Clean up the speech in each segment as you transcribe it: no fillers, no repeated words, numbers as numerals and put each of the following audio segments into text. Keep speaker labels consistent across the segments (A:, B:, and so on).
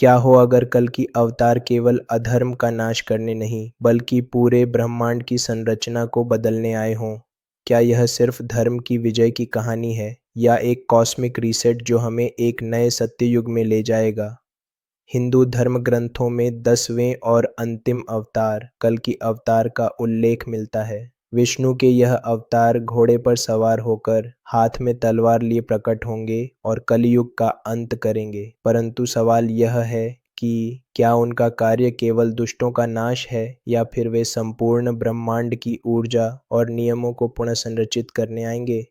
A: क्या हो अगर कल की अवतार केवल अधर्म का नाश करने नहीं बल्कि पूरे ब्रह्मांड की संरचना को बदलने आए हों? क्या यह सिर्फ धर्म की विजय की कहानी है या एक कॉस्मिक रीसेट जो हमें एक नए सत्ययुग में ले जाएगा? हिंदू धर्म ग्रंथों में 10वें और अंतिम अवतार कल की अवतार का उल्लेख मिलता है। विष्णु के यह अवतार घोड़े पर सवार होकर हाथ में तलवार लिए प्रकट होंगे और कलयुग का अंत करेंगे। परंतु सवाल यह है कि क्या उनका कार्य केवल दुष्टों का नाश है या फिर वे संपूर्ण ब्रह्मांड की ऊर्जा और नियमों को पुनः संरचित करने आएंगे?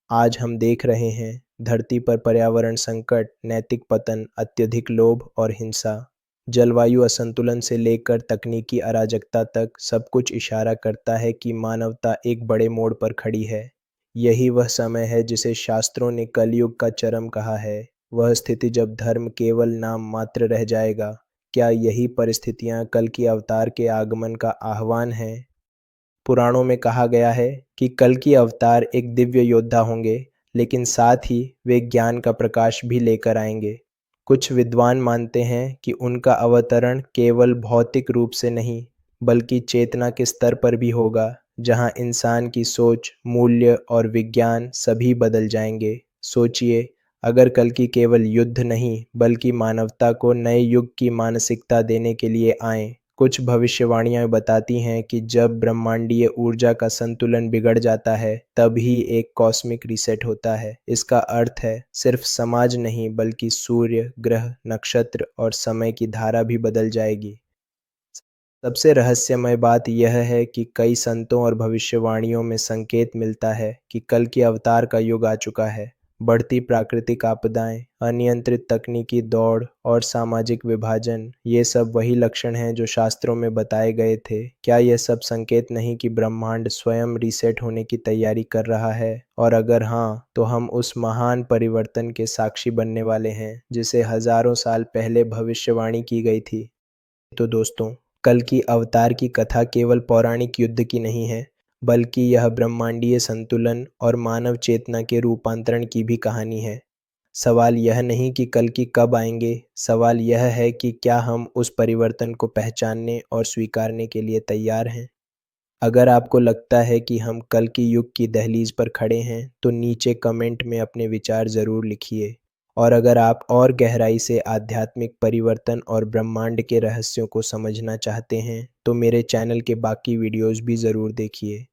A: आज हम देख रहे हैं धरती पर पर्यावरण संकट, नैतिक पतन, अत्यधिक लोभ और हिंसा, जलवायु असंतुलन से लेकर तकनीकी अराजकता तक सब कुछ इशारा करता है कि मानवता एक बड़े मोड़ पर खड़ी है। यही वह समय है जिसे शास्त्रों ने कलयुग का चरम कहा है, वह स्थिति जब धर्म केवल नाम मात्र रह जाएगा। क्या यही परिस्थितियां कल की अवतार के आगमन का आह्वान है? पुराणों में कहा गया है कि कल की अवतार एक दिव्य योद्धा होंगे, लेकिन साथ ही वे ज्ञान का प्रकाश भी लेकर आएंगे। कुछ विद्वान मानते हैं कि उनका अवतरण केवल भौतिक रूप से नहीं, बल्कि चेतना के स्तर पर भी होगा, जहां इंसान की सोच, मूल्य और विज्ञान सभी बदल जाएंगे। सोचिए, अगर कल की केवल युद्ध नहीं, बल्कि मानवता को नए युग की मानसिकता देने के लिए आए। कुछ भविष्यवाणियां बताती हैं कि जब ब्रह्मांडीय ऊर्जा का संतुलन बिगड़ जाता है, तब ही एक कॉस्मिक रीसेट होता है। इसका अर्थ है सिर्फ समाज नहीं, बल्कि सूर्य, ग्रह, नक्षत्र और समय की धारा भी बदल जाएगी। सबसे रहस्यमय बात यह है कि कई संतों और भविष्यवाणियों में संकेत मिलता है कि कल की अवतार का युग आ चुका है। बढ़ती प्राकृतिक आपदाएं, अनियंत्रित तकनीकी दौड़ और सामाजिक विभाजन, ये सब वही लक्षण हैं जो शास्त्रों में बताए गए थे। क्या यह सब संकेत नहीं कि ब्रह्मांड स्वयं रीसेट होने की तैयारी कर रहा है? और अगर हाँ, तो हम उस महान परिवर्तन के साक्षी बनने वाले हैं जिसे हजारों साल पहले भविष्यवाणी की गई थी। तो दोस्तों, कल की अवतार की कथा केवल पौराणिक युद्ध की नहीं है, बल्कि यह ब्रह्मांडीय संतुलन और मानव चेतना के रूपांतरण की भी कहानी है। सवाल यह नहीं कि कल की कब आएंगे, सवाल यह है कि क्या हम उस परिवर्तन को पहचानने और स्वीकारने के लिए तैयार हैं। अगर आपको लगता है कि हम कल की युग की दहलीज पर खड़े हैं, तो नीचे कमेंट में अपने विचार ज़रूर लिखिए। और अगर आप और गहराई से आध्यात्मिक परिवर्तन और ब्रह्मांड के रहस्यों को समझना चाहते हैं, तो मेरे चैनल के बाकी वीडियोस भी ज़रूर देखिए।